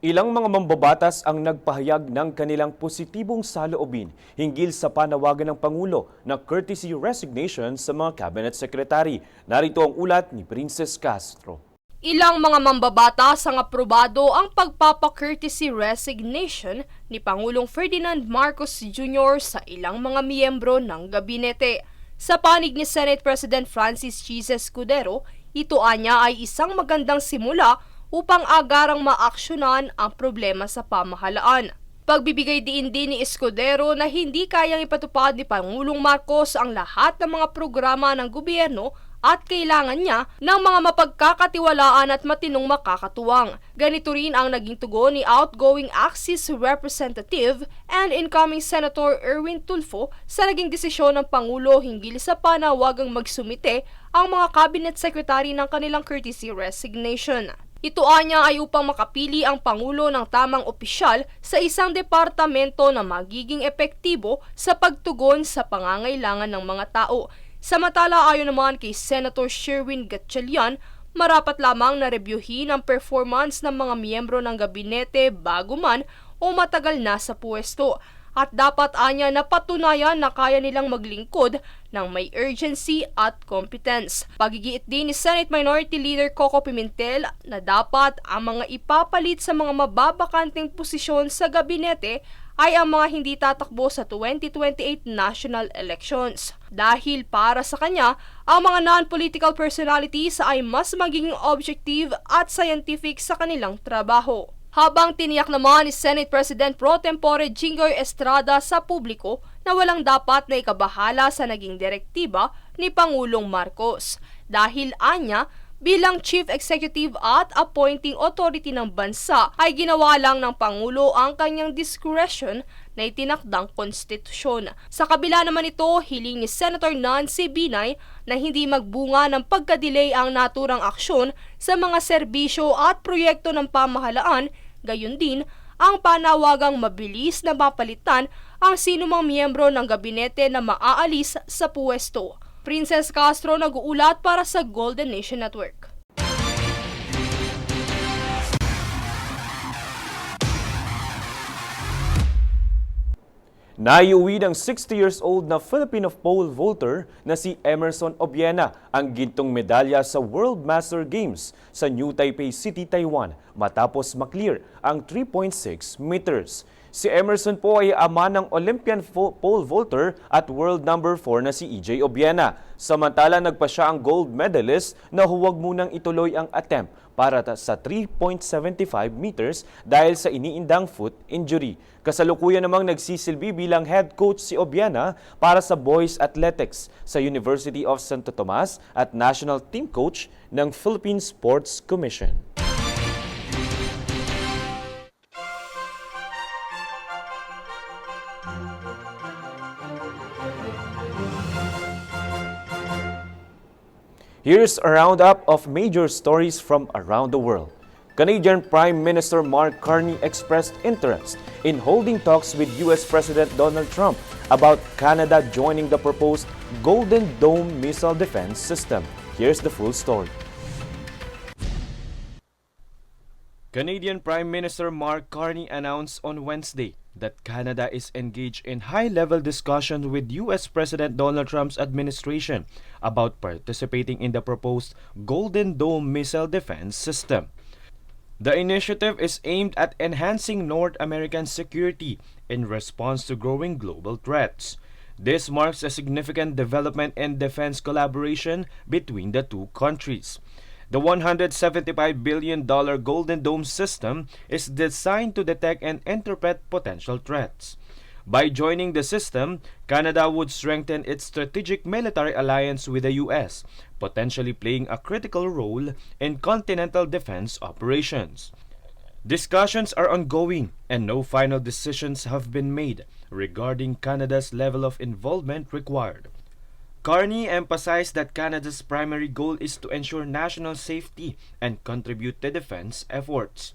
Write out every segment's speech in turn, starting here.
Ilang mga mambabatas ang nagpahayag ng kanilang positibong saloobin hinggil sa panawagan ng Pangulo na courtesy resignation sa mga cabinet secretary. Narito ang ulat ni Princess Castro. Ilang mga mambabatas ang aprobado ang pagpapa-courtesy resignation ni Pangulong Ferdinand Marcos Jr. sa ilang mga miyembro ng gabinete. Sa panig ni Senate President Francis Chis Escudero, ito anya ay isang magandang simula upang agarang maaksyonan ang problema sa pamahalaan. Pagbibigay diin din ni Escudero na hindi kayang ipatupad ni Pangulong Marcos ang lahat ng mga programa ng gobyerno at kailangan niya ng mga mapagkakatiwalaan at matinong makakatuwang. Ganito rin ang naging tugon ni outgoing Axis Representative and incoming Senator Erwin Tulfo sa naging desisyon ng Pangulo hinggil sa panawagang magsumite ang mga cabinet secretary ng kanilang courtesy resignation. Ito anya ay upang makapili ang Pangulo ng tamang opisyal sa isang departamento na magiging epektibo sa pagtugon sa pangangailangan ng mga tao. Samantala ayon naman kay Senator Sherwin Gatchalian, marapat lamang na rebyuhin ang performance ng mga miyembro ng gabinete bago man o matagal na sa puwesto. At dapat anya na patunayan na kaya nilang maglingkod ng may urgency at competence. Pagigiit din ni Senate Minority Leader Coco Pimentel na dapat ang mga ipapalit sa mga mababakanteng posisyon sa gabinete ay ang mga hindi tatakbo sa 2028 national elections. Dahil para sa kanya, ang mga non-political personalities ay mas magiging objective at scientific sa kanilang trabaho. Habang tiniyak naman ni Senate President Pro Tempore Jinggoy Estrada sa publiko na walang dapat na ikabahala sa naging direktiba ni Pangulong Marcos. Dahil anya, bilang Chief Executive at Appointing Authority ng bansa ay ginawa lang ng Pangulo ang kanyang discretion na itinakdang konstitusyon. Sa kabila naman ito, hiling ni Senator Nancy Binay na hindi magbunga ng pagka-delay ang naturang aksyon sa mga serbisyo at proyekto ng pamahalaan. Gayon din ang panawagang mabilis na mapalitan ang sinumang miyembro ng gabinete na maaalis sa puwesto. Princess Castro nag-uulat para sa Golden Nation Network. Naiuwi ng 60 years old na Filipino pole vaulter na si Emerson Obiena ang gintong medalya sa World Master Games sa New Taipei City, Taiwan matapos maklear ang 3.6 meters. Si Emerson po ay ama ng Olympian pole vaulter at world number 4 na si EJ Obiena. Samantala nagpa siya ang gold medalist na huwag munang ituloy ang attempt para sa 3.75 meters dahil sa iniindang foot injury. Kasalukuyan namang nagsisilbi bilang head coach si Obiena para sa boys athletics sa University of Santo Tomas at national team coach ng Philippine Sports Commission. Here's a roundup of major stories from around the world. Canadian Prime Minister Mark Carney expressed interest in holding talks with U.S. President Donald Trump about Canada joining the proposed Golden Dome missile defense system. Here's the full story. Canadian Prime Minister Mark Carney announced on Wednesday that Canada is engaged in high-level discussions with U.S. President Donald Trump's administration about participating in the proposed Golden Dome missile defense system. The initiative is aimed at enhancing North American security in response to growing global threats. This marks a significant development in defense collaboration between the two countries. The $175 billion Golden Dome system is designed to detect and interpret potential threats. By joining the system, Canada would strengthen its strategic military alliance with the U.S., potentially playing a critical role in continental defense operations. Discussions are ongoing and no final decisions have been made regarding Canada's level of involvement required. Carney emphasized that Canada's primary goal is to ensure national safety and contribute to defense efforts.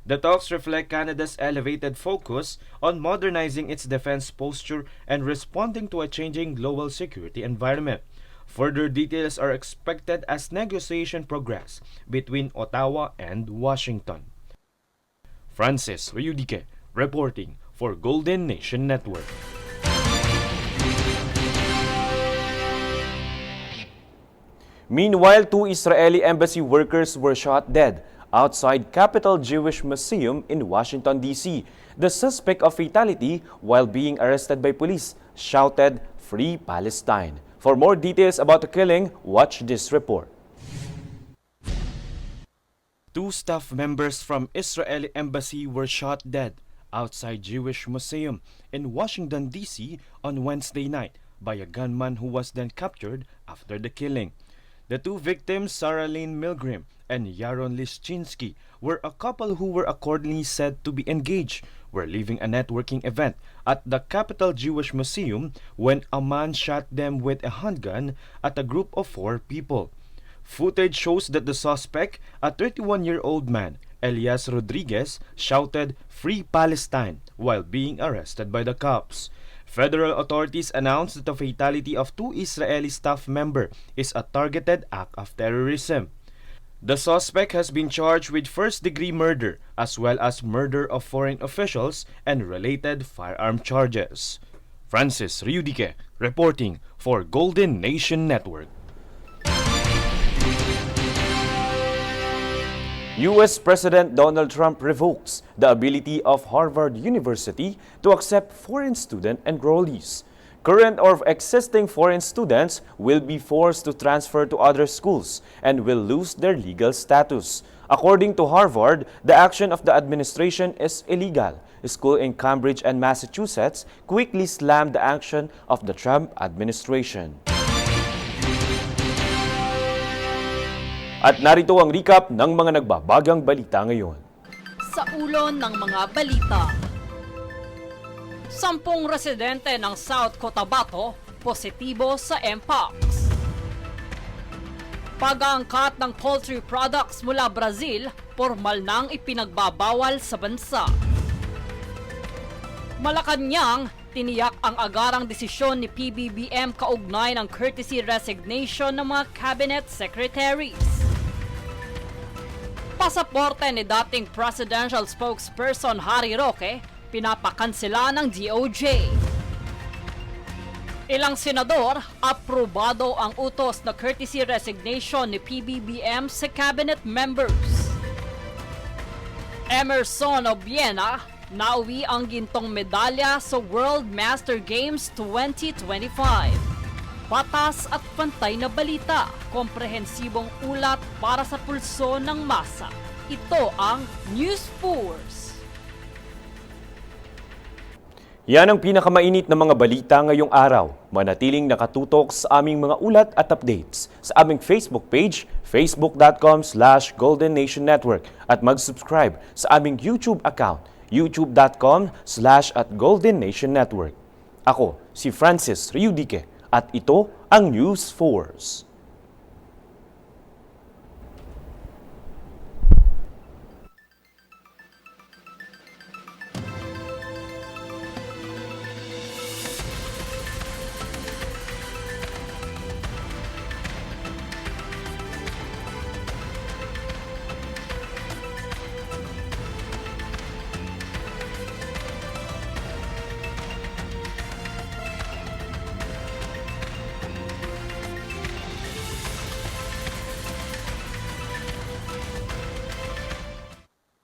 The talks reflect Canada's elevated focus on modernizing its defense posture and responding to a changing global security environment. Further details are expected as negotiations progress between Ottawa and Washington. Francis Ryudike, reporting for Golden Nation Network. Meanwhile, 2 Israeli embassy workers were shot dead outside Capital Jewish Museum in Washington, D.C. The suspect of fatality, while being arrested by police, shouted, "Free Palestine." For more details about the killing, watch this report. 2 staff members from Israeli embassy were shot dead outside Jewish Museum in Washington, D.C. on Wednesday night by a gunman who was then captured after the killing. The 2 victims, Sarah Lynn Milgram and Yaron Lischinski, were a couple who were accordingly said to be engaged, were leaving a networking event at the Capital Jewish Museum when a man shot them with a handgun at a group of 4 people. Footage shows that the suspect, a 31-year-old man, Elias Rodriguez, shouted, "Free Palestine," while being arrested by the cops. Federal authorities announced that the fatality of 2 Israeli staff members is a targeted act of terrorism. The suspect has been charged with first-degree murder as well as murder of foreign officials and related firearm charges. Francis Ryudike, reporting for Golden Nation Network. U.S. President Donald Trump revokes the ability of Harvard University to accept foreign student enrollees. Current or existing foreign students will be forced to transfer to other schools and will lose their legal status. According to Harvard, the action of the administration is illegal. A school in Cambridge and Massachusetts quickly slammed the action of the Trump administration. At narito ang recap ng mga nagbabagang balita ngayon. Sa ulo ng mga balita. 10 residente ng South Cotabato positibo sa Mpox. Pag-aangkat ng poultry products mula Brazil, formal nang ipinagbabawal sa bansa. Malacanang, tiniyak ang agarang desisyon ni PBBM kaugnay ng courtesy resignation ng mga cabinet secretaries. Pasaporte ni dating presidential spokesperson Harry Roque, pinapakansela ng DOJ. Ilang senador, aprobado ang utos na courtesy resignation ni PBBM sa cabinet members. Emerson Obiena, nauwi ang gintong medalya sa World Master Games 2025. Patas at pantay na balita, komprehensibong ulat para sa pulso ng masa. Ito ang News Force. Yan ang pinakamainit na mga balita ngayong araw. Manatiling nakatutok sa aming mga ulat at updates sa aming Facebook page, facebook.com/Golden Nation Network at mag-subscribe sa aming YouTube account, youtube.com/@Golden Nation Network. Ako, si Francis Ryudike at ito ang News Force.